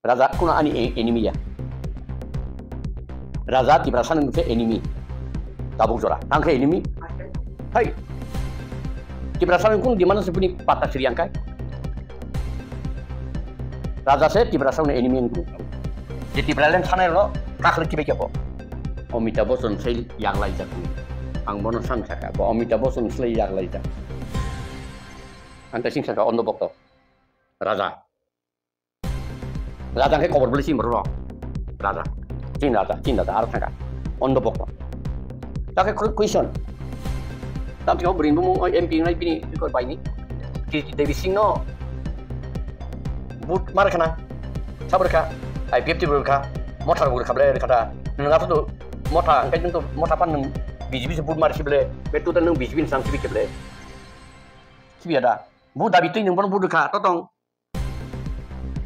Raja kuna ani enemy ya. Raja di perasaan itu enemy. Tabung jora. Tangke enemy. Hai. Di perasaan itu di mana sebenarnya patah Sri Lanka. Raja saya di perasaan enemy itu. Jadi peralihan sana lo kakek kita apa? Amitabh Bachchan saya yang lain jago. Ang bono sang saka. Bo Amitabh Bachchan saya yang lain jago. Anta sing saka ondo bokto. Raja. Raja ke cover beli sih meruah. Raja. Cinta arah saka. Ondo bokto. Tapi question. Tapi kau beri mu MP ngai bini ikut bayi ni. Dewi Singh no. But mana kena? Sabar kah? IPFT berkah, motor berkah bela kata, nengah tu motor, angkat tu motor apa neng biji sebut mari bela, betul tu neng biji sang biji bela, siapa ada, bu dah bitu neng pun bu berkah, totong,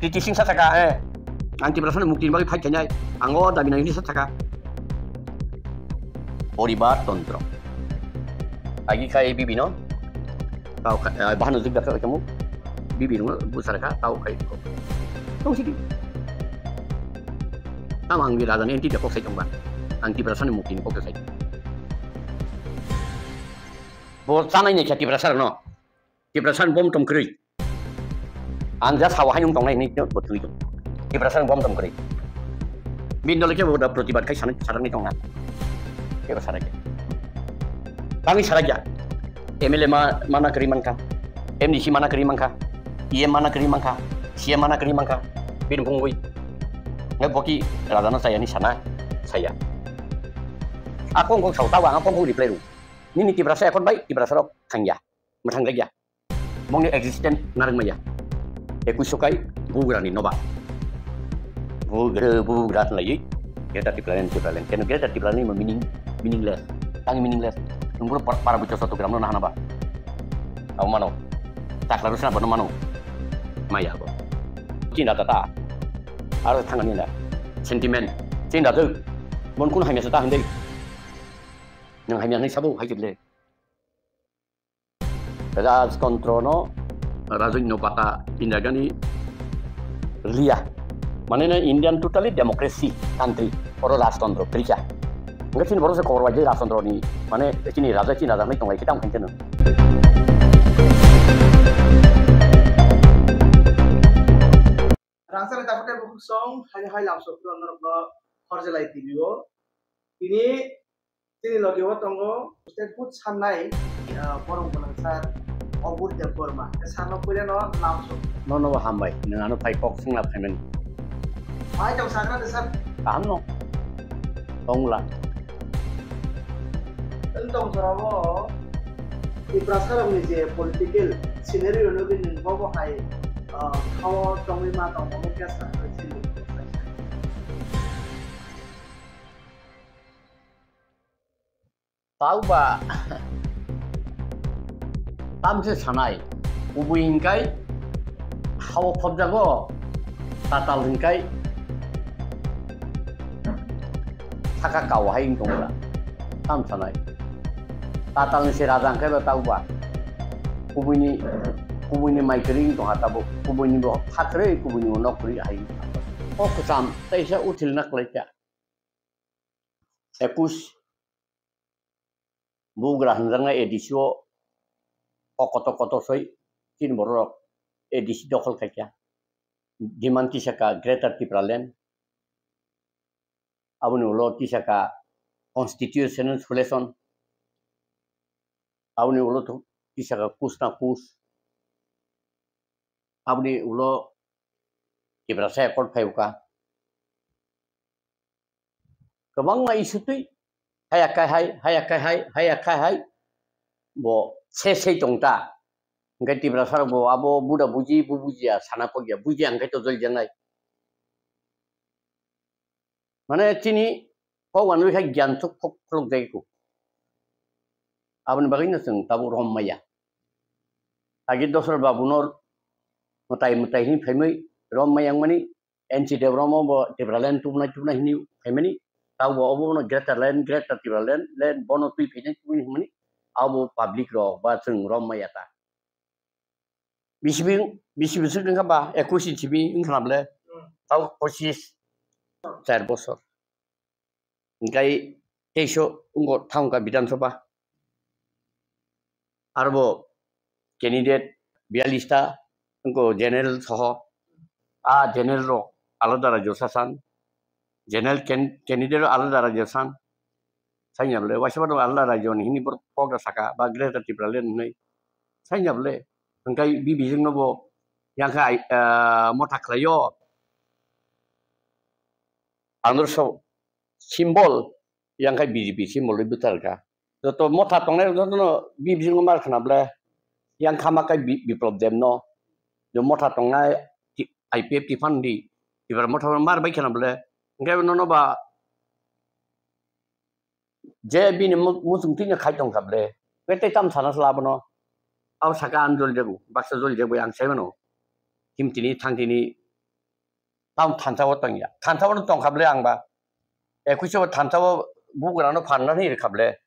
titi sing sasaka, anti perasaan mukti bagi pihak kenyai, anggo dah bina ini sasaka, oribar tontro, lagi kaya bibi no, tahu bahan untuk berkah kamu, bibi no bu saraka tahu kaya itu, tahu sih. Tamang di raja ni anti dia kok saya cuma anti perasaan mungkin kok saya. Bol sana ini jadi perasaan no, di perasaan bom tom kiri. Anja sawah yang tong ini betul itu. Di perasaan bom tom kiri. Bindol lagi udah bertibat kai sana sarang ni tongan. Di perasaan lagi. Kami saraja. MLA mana kiriman kah? MDC mana kiriman kah? IM mana kiriman kah? CM mana kiriman kah? Bin pungui. Nggak boki radana saya ni sana saya. Aku ngkong tahu tahu aku ngkong di playroom. Ini tiba saya kon baik tiba saya kanya, matang lagi ya. Mong ni existent narang maya. Aku sukai buguran ni noba. Buguran lagi. Kita tiba lain. Karena kita tiba lain meaningless. Tangi meaningless. Nunggu para bocor 1 gram no nah naba. Aku mano. Tak lalu sana mano. Maya aku. Cinta tata. Harus tangan ni lah, sentimen, cinta tu, mungkin hanya setahun deh, yang hanya ni sabu hanya le. Raja kontrol no, raja ino bata tindakan ni liya, mana ni Indian totally democracy country, orang last kontrol periksa. Enggak sih baru sekolah wajah last kontrol ni, mana sini raja ni tonggai kita mungkin tu. Rangsa kita pakai buku song hanya langsung tu orang harus lagi video ini lagi awak tunggu ustad put sanai forum belangsar obur dan forma kesana punya no langsung no hambai dengan anu pai kok sing lap hemen mai jauh sangat besar paham no tonglah tentang serawa di prasara ini je political scenario ni bin bawa hai kau tongli ma tong mau kiasa tahu ba tamse sanai ubu ingkai hawa khobjago tatal ingkai saka kawah ing tongla tam sanai tatal ni serajang kai ba tahu ba ubu ni mai kering to hata bo kubu ni bo hakre kubu ni nok pri ai o kusam taisa util nak leca ekus bugra hanjanga edisio koto soi tin borok edisi dokol kaca dimanti saka greater tipralen abun ulo tisaka constitutional solution abun ulo tu tisaka kusna kus abdi ulo ibrasa ekor payuka kebang ma isu tu hayakai bo se tongta ngai ibrasa bo abo buda buji ya sana pogya buji angkai to jol jangai mane tini ko wanu ka gyan tuk phok jaiku abun bagina seng tabu rom maya agi dosor babunor mutai ini family rom mayang mani NC Devromo bo Tibraland tuna ini family tahu bo obo no greater Tibraland land bono tui pini mani abo public ro ba sung rom mayata bisibing kan ba ekusi cibi ingkram le tahu 4 bosor. Engkai teso ungo tahun ka bidan soba. Arbo candidate 42 ungo general soho. General ro alada rajo sasan. General candidate alada rajo san. Saya boleh. Wasiapa do alada rajo ni ini berpogda saka bagre tati beralen ni. Saya boleh. Engkai bibi jeng nobo yang kai motak layo. Anur so simbol yang kai BJP simbol lebih terka. Joto motak tong ni joto no bibi jeng nomar kenapa yang kama kai biplop dem no. Jo motak tong ni IPF di fund di ber motak nomar baik kenapa engkai no ba je bini musung tinya kai tong kable. Kete tam sana selaba no. Aw saka anjol jago baksa jol jago yang saya no. Tim tini tang tini tam tantawa tong ya. Tantawa no tong kable ang ba. Kuiso tantawa bukan no panna ni kable.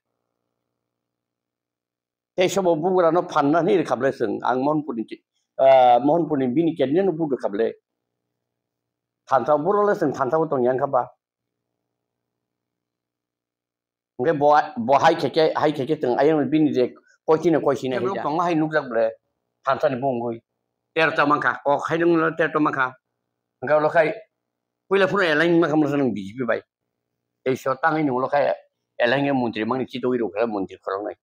Teso bukan no panna ni kable seng ang mohon punin bini kenya no bukan kable. Tantawa burole seng tantawa tong yang kaba. Engkai bo hai keke teng ayam bini je koicina hija. Tong hai nukjak ble tantan bungui. Terta mangka kok hai dong terta mangka. Engkai lo kai kuila pun elain maka merasa BJP bai. So tang ini lo kai elain yang menteri mang cito wiro kala menteri korang nai.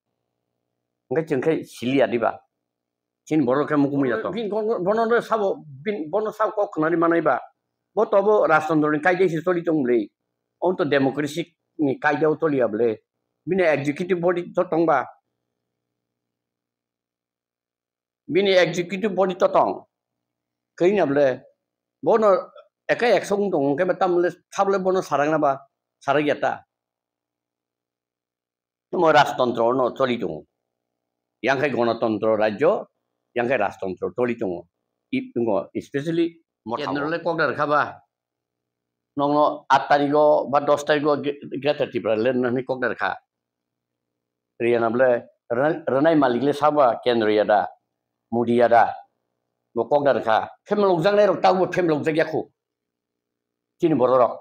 Engkai jengkai silia di ba. Sin boro kai mukum ya to. Bin bono sabo kok kenari mana iba. Bo tobo rasandor kai je soli tong ble. Untuk demokrasi ni kai jauh to liya ble. Bini executive body to tong ba. Bini executive body to tong. Kayaknya ble. Bono ekai eksong tong kai batam le thable bono sarang na ba. Sarang yata. Mo rastantro no toli tong. Yang kai ganatantra rajyo, yang kai rastantro toli tong. Ipingo especially kendro le kok dar khaba. Nongo 8 tarigo ba 10 tarigo grata tipra len ni kok dar kha. Riana ble renai malik le saba kendro yada. Mudi yada. Bo kok dar kha. Phem lok jang nei rok taw bo phem lok jak yakhu. Chini boro rok.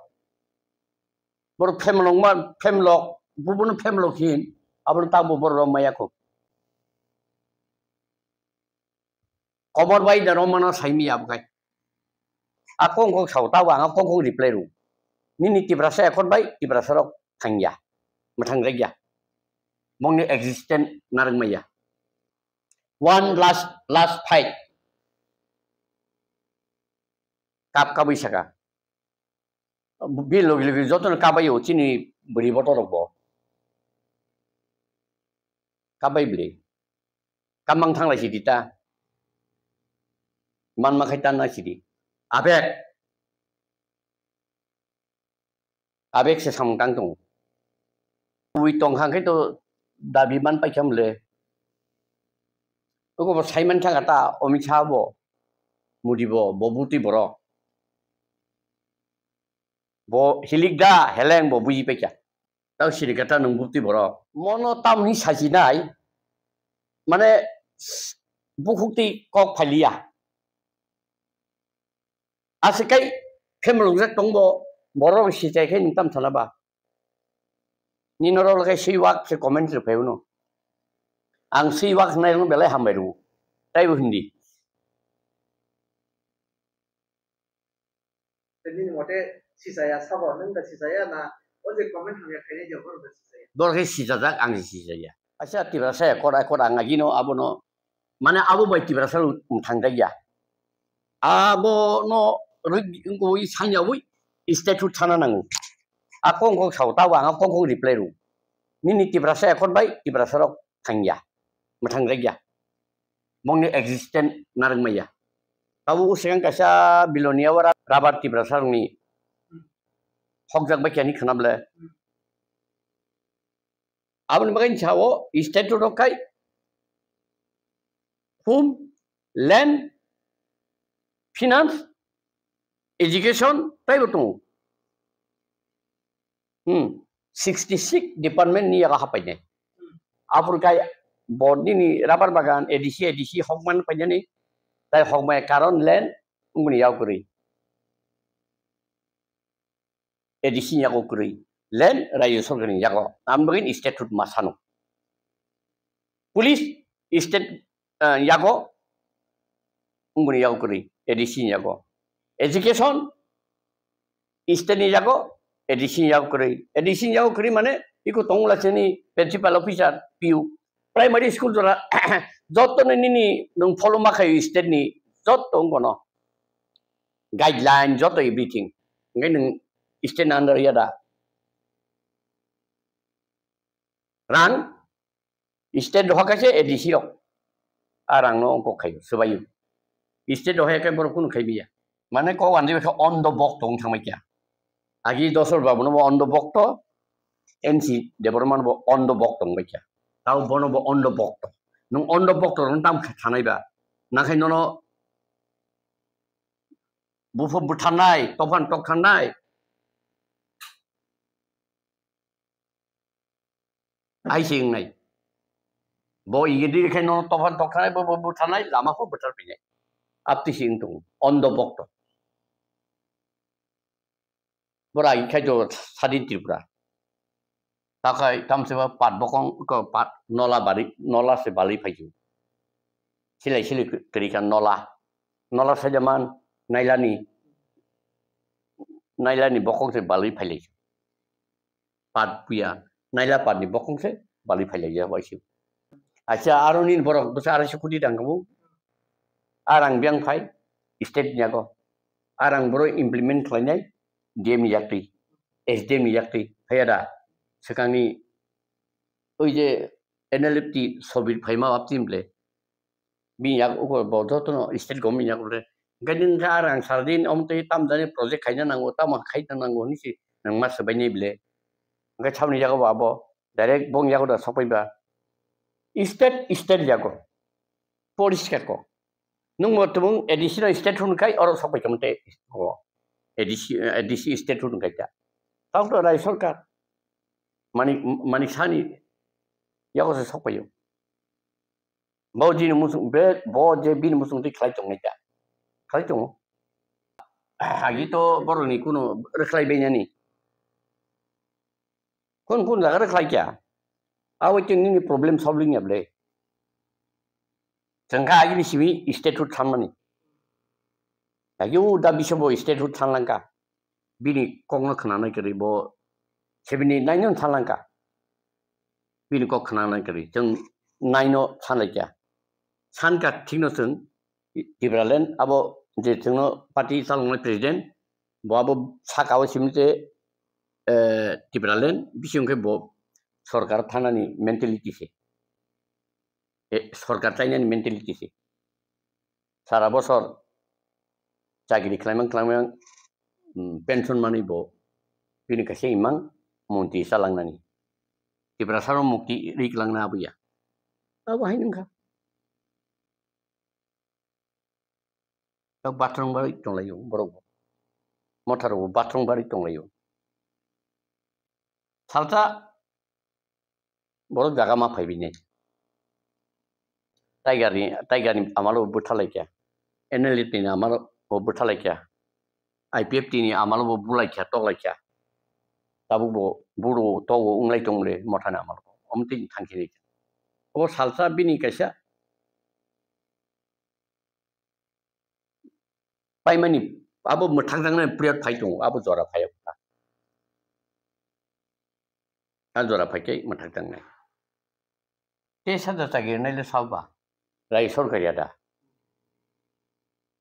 Boro phem lok bubun phem lok hin abon taw bo boro rok mayakhu. Komor bai da romana saimi abkai. Akong kong sau tawa akong kong replay ru. Nini tibrasa akon bai tibrasa rok thangya. Mathang regya. Mong ni existent narang maya. One last fight. Kap kabai saka. Bil logi joton kabai yo chini beri boto rok bo. Kabai beli. Kamang thang lai sidita. Man makaitan na sidi. Abek se samkang tong. Ui tong hang kai to dabi man pai kham le. Ko Simon thang ata omicha bo. Mudibo bobuti boro. Bo hiligda heleng bo buji pekya. Tau sini kata nung bukti boro. Mono tam ni sajinai. Mane bukti kok phalia. Asikai kemelung zat tongbo boro si cai kai nintam salaba. Ni noro lakai siwak se komen se peuno. Ang siwak nai nung belai hamberu. Tai hindi. Jadi mote si saya sabon neng si saya na oje komen hanya kayaknya jawab si saya. Boro kai si jajak ang si saya. Asia tibra saya kora ngagino abono. Mana abo bai tibra sal thang ya. Abo no ui sanya ui statute thana nangu. Akong kong sau tawa akong kong replay ru. Nini tibrasa akon bai tibrasa rok thangya. Mathang regya. Mong ni existent narang maya. Tawu usang kasa bilonia wara rabar tibrasa ni. Hogjak bai kyani khanable. Abon bagai chawo statute rok kai. Home, land, finance, education, tayo to. 66 department ni aga hapay niya. Apur kay body ni rabar bagan edisi hogman pa niya ni. Tayo hogman karon land unguni yaw kuri. edisi yago kuri len rayu sorgani yago ambagin statute masano police state yago unguni yago kuri edisi yago education state ni yago edisi yago kuri mane iku tongla cheni principal officer PU primary school jora jotto ni nung follow makai state ni jotto ngono guideline jotto everything ngai nung state under yada rang state doha kaise edisi yok arang no ko kai subayu state doha kai bor kun kai biya mane ko andi be on the box tong thangmai kya agi dosor babu no on the box to NC development bo on the box tong kya tau bono bo on the box to nung on the box to nung tam thanai ba na khai no bufu buthanai tofan tok khanai ai sing nai bo igedi khai no tofan tok khanai bo buthanai lama ko butar pinai apti sing tung on the box to bora i khai jo sadin tripura takai tam seba pat bokong ko pat nola se bali phaju silai kerikan nola sajaman nailani bokong se bali phale pat puya naila pat ni bokong se bali phale ya waisu acha aronin borok besar sekudi dangmu arang biang phai state nya ko arang boro implement khlainai DM yakti SDM yakti hayada sekani oi je NLFT sobit phaima aptimble bi yak uko bodo to state government yak le gadin sarang sardin omte tam dane project khaina nango tam khaina nango ni si nang mas baini ble ga chawni jago babo direct bong yago da sopai ba state jago poriskar ko nung mo tumung additional state hun kai oro sopai kamte ho additional state hun kai ta tau to rai sarkar mani sani yago se sopayo bojin musung be boje bin musung ti khlai tong ngai khlai tong agi to boroni kuno rekhlai be nyani kun la rekhlai kya awi ting ni problem solving yable jangka agi ni simi statute thamani ayu da bisabo statute thanlangka bini kongna khana nai kari bo 79 년 탈랑가 비는 꼭 하나는 그리 정 나이노 산을게 산가 틱노슨 디브랄렌 아보 이제 정노 파티 살롱의 프레지덴트 뭐 아보 사가오 심제 디브랄렌 비숑게 뭐 सरकार थानानि मेंटेलिटी से सरकार चाइनानि मेंटेलिटी से सारा बसर चाकरि खालामन पेन्सन मानि बो बिनि कासे इमां monti salang nani kibra saro mukti riklang na abuya abu hain ngka tak batrong bari tong layu borok motaro batrong bari tong layu salta borok jaga ma phaibi ne tiger ni amalo buthalai kya NLT ni amalo buthalai kya IPFT ni amalo bulai kya toklai kya tabu bo buru togo unglai tongle motana amal omting thangkiri o salsa bini kaisa paimani abo muthangtang period phai tong abo jora phai a jora phai ke muthangtang nai te sada tagir nai le sauba rai sorkari ada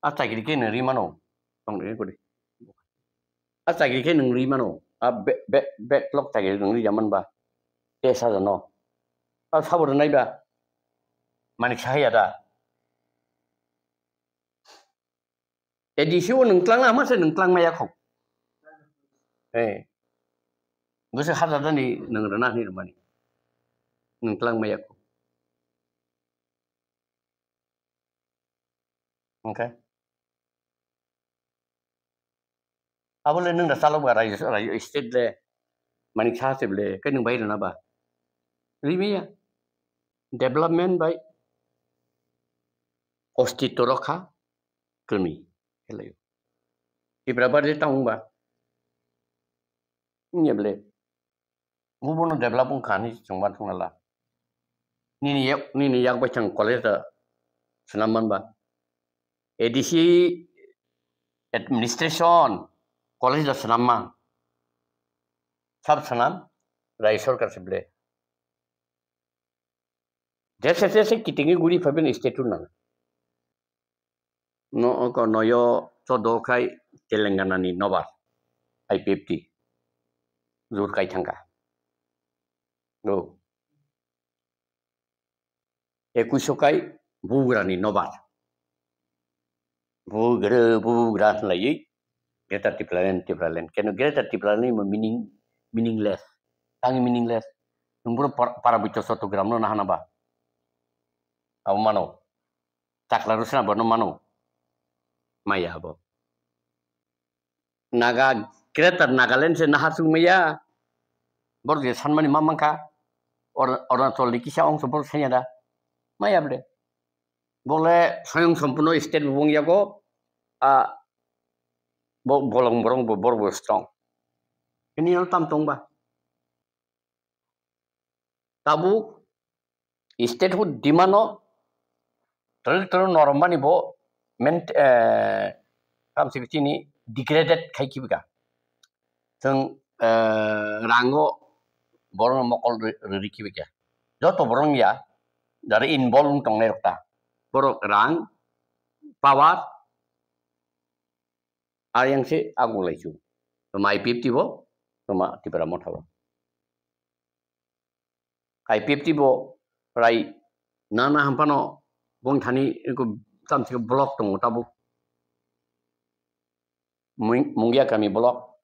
a tagir ke nari mano tong re ko a tagir ke nari mano a backlog tagir nungri zaman ba desa jano a sabur nai ba manik sahaya da edisi wo nungklang ama se nungklang maya khok gusa hada dani nungrana ni rumani nungklang maya khok okay abole nung da salo ba rai state le manik sa se le kai nung bai na ba rimia development by ostitoroka kemi hello di berapa dia tahu ba Ini boleh. Gubuno develop kani cungban tungala. Nini yak bacang college da senaman ba. Edisi administration college da senama. Sab senam raisor ka seble. Jese kitingi guri faben state na. No ko noyo todo kai Telangana ni Nobar I50 zur kai thangka. Go. Ekusokai bugra ni Nobar. Bugra lagi. Greater Tipland. Keno greater Tipland ni meaningless. Tangi meaningless. Numbur para bicho 1 gram no nahana ba. Abu mano. Taklarusna bono mano. Maya abo. Naga greater Nagaland se nahasu maya. Bor je sanmani mamangka. Orang toli kisah ong sebor senyada. Maya ble. Boleh sayang sempuno state bung yago. Bolong bor strong. Ini yang tamtong ba. Tabu state hu dimano terus normani bo kam sini degraded kai kibiga. Tung rango borong mokol riri kibiga. Joto borong ya dari involve tong nerokta. Borok rang power ayang si aku leju. Toma I50 bo, toma tipera motawa. I50 bo, rai nana hampano bong thani ko tam sik block tong tabu. Mungia kami block.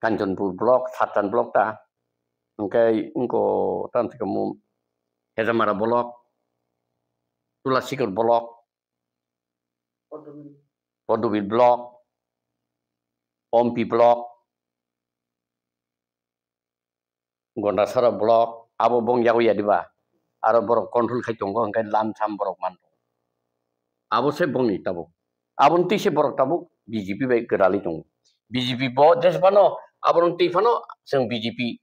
Kanjonpur block, Satan block ta. Engkai engko tam sik mu Hezamara block. Tulasikor block. Podubil block. Ompi block. Gondasara block. Abo bong yago ya diba. Aro borok control kai tonggo engkai lam sam borok manto. Abo se bong ni tabu. Abon ti se borok tabu BJP bai gerali tong. BJP bo desbano abon ti fano seng BJP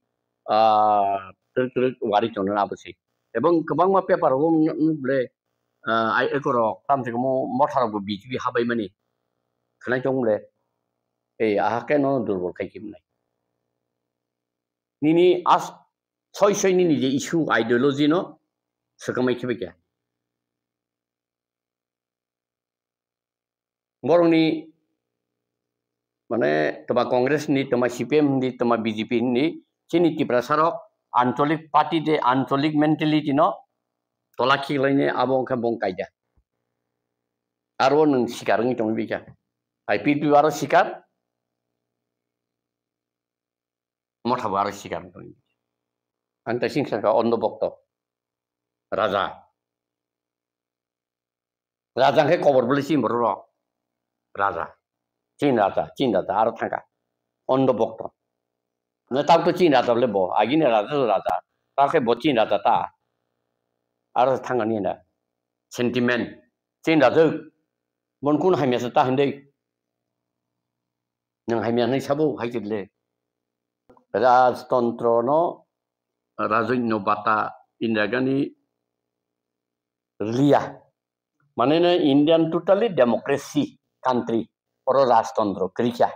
wari tong abo se. Ebong kebang ma paper gum ble ai ekoro tam se mo mothar go BJP habai mani. Khnai tong ble. Ahake no durbol kai kim nai. Nini as soy nini je issue ideology no sekamai kibeke. Borong ni mane toma Kongres ni toma CPM ni toma BJP ni chini tipra sarok antolik party de antolik mentality no tolaki lainnya abong ka bong kaida. Aro nung sikar ngi tong bika. I50 aro sikar motha aro sikar tong. Anta singsa ka ondo bokto. Raja ke cover beli sim bro. Raja Chin Raja aro thangka ondo bokto. Na tak to Chin Raja lebo agine Raja ta ke bo Chin Raja ta aro thanga ni na sentiment Chin Raja mon kun haimya sa ta hindai nang haimya nei sabu haijile Rajtantro no Rajunno bata indagani lia manena Indian totally democracy country oro Rajtantro kriya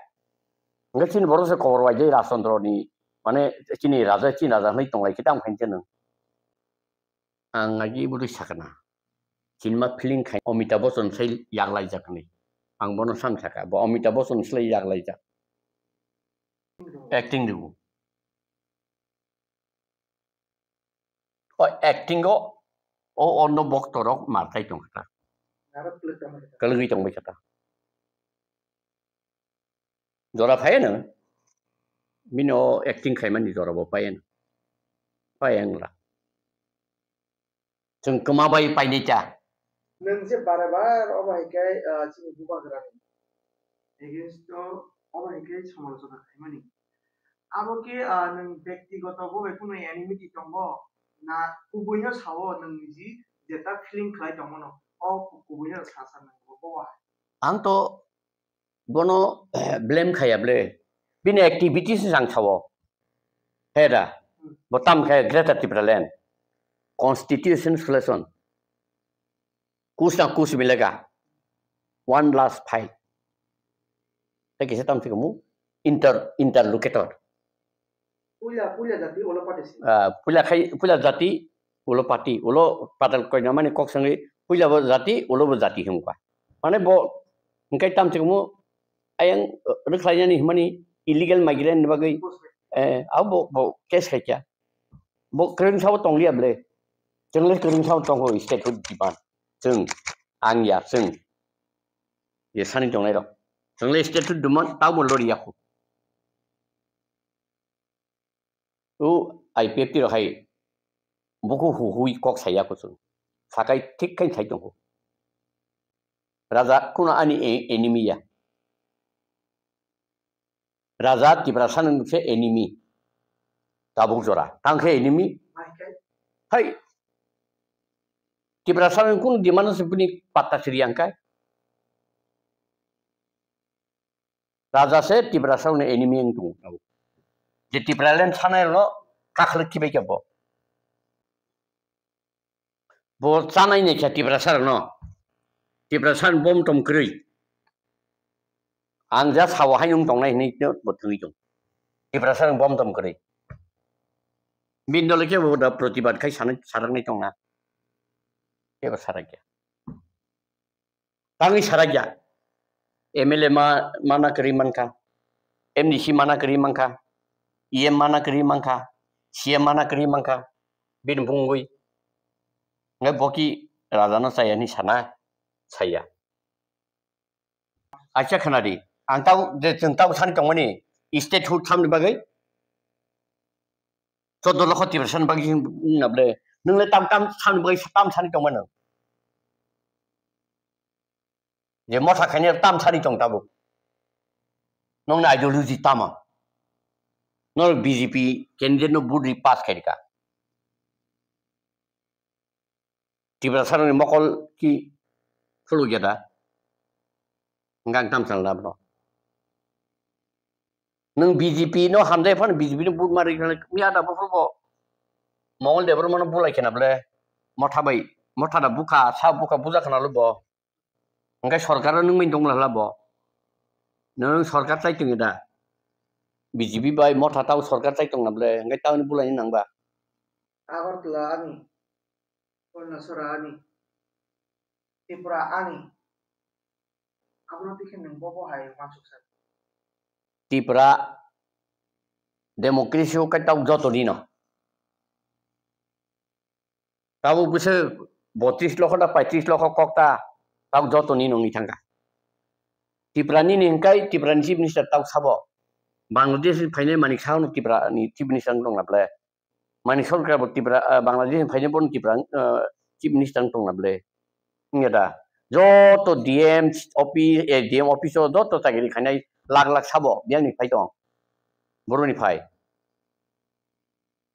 nggak sini baru se cover wajah Rajtantro ni mane Cina Raja nih tong lagi kita mungkin ngaji buru sakana cinma feeling kai Amitabh Bachchan sai yak lai jak ni ang bono sam saka bo Amitabh Bachchan sai yak lai jak acting du acting go ono boktorok martai tong kata kalau gitu tong kata Zora payana mino acting kai mani zora bo payang lah जों कमाबाय पाइनेचा नों जे बारबार अबायखाय जों गुबा गरानि एगेन्स्ट अबायखाय समालोचना खायमानि आबोके नों व्यक्तिगत बबे कुनो एनिमिटी दंबो ना गुबुनो सावो नों जि जेता फिलिं खाय दंबो न अ गुबुनो सासा नंगो बवा आं तो बोनो ब्लेम खायाब्ले bini activities sang chawo heda botam khe greater Tipraland constitution selection kus na kus milega one last fight ta kise tam kamu interlocutor punya jati olah patisi punya jati ulo party ulo patal koi namanya kok sangi punya jati ulo jati hingga mana bo engkai tam kamu ayang reklanya nih mani illegal migrant bagai abo bo case kaca bo kering sawo tong liam le jeng le kering sawo tong ho state food diban jeng angya jeng ye sani tong lai ro jeng le state food diman tau mo lori aku IPF ti ro hai buku hui kok saya ko sun sakai tik kan sai tong ho raja kuna ani enemy ya raja Tiprasan se enemy tabuk jora tangke enemy hai Tiprasan kun di mana sebenarnya patah seriangkai raja se Tiprasan ne enemy yang tu jadi Tipraland sana lo kakhlek kibai kabo bo sana ini kya Tiprasan no Tiprasan bom tom kri anja sawa hayung tong nai ni botui jong Tiprasan bom tom kri bindol ke boda protibat kai sarang ni tong na ke saragya tangi saragya MLA mana keriman ka MDC mana keriman ka IM mana keriman ka CM mana keriman ka bin bungui ngai boki radana saya ni sana saya acha khanadi antau de tentau sani tong mani state food tham bagai 14 lakh Tiprasan bagi nable nung le tam san bagai tam sani tong mana je motha khanya tam sani tong tabu nong na ideology tama nol BJP candidate no budi pass khaika Tiprasan ni mokol ki sulu jada ngang tam san labno nung BJP no hamdai fan BJP no bud mari mi ada bofo mongol debar mana bulai kena ble motha da buka sa buka buja kana lobo ngai sarkar nung min dong labo nung sarkar tai tung da BJP bai motha tau sarkar tai tung na ble ngai tau ni bulai nang ba Agartala ani Purnasura ani Tripura ani kamu nanti kan neng bobo hai masuk sana Tripura demokrasi ka tau joto ni no tau bisa 32 lakh da 35 lakh kokta tau joto ni no ngi thanga Tripura ni ningkai Tripura ni chief minister tau sabo Bangladesh phaine manik saw no Tripura ni chief minister dong lable manik saw ka Tripura Bangladesh phaine bon Tripura chief minister dong lable ngeda joto DM office joto tagiri khanai lak sabo biang ni phai tong boro ni phai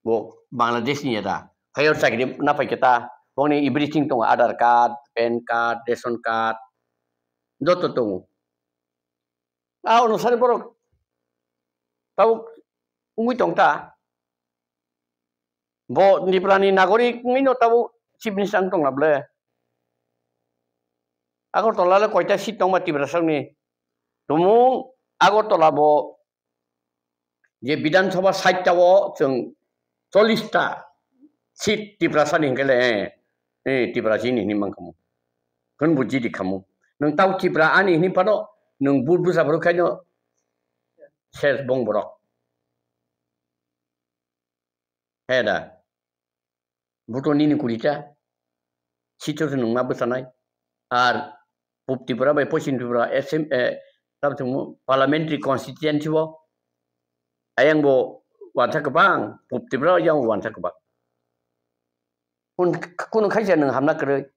bo Bangladesh ni ada phayo tagiri na phai kita boni everything tong Aadhaar card PAN card ration card joto tong no sare boro tau ungui tong ta bo Tripura ni nagorik ngino tau chief minister tong lable Agartala le koita sit tong ma Tiprasan ni tumung Agartala bo je Bidhan Sabha 60 ta wo jeng 40 ta sit Tiprasan hingkele Tripura sini ni mang kamu kan buji di kamu nang tau Tripura ani ni pano nang budu sabro kanyo ses bong borok heda buto ni kulita situ nang mabusanai ar Pup Tripura by Posin Tripura SM parliamentary constituency wo ayang bo wansa kebang Pup Tripura yang wansa kebang kun khai nang hamna kre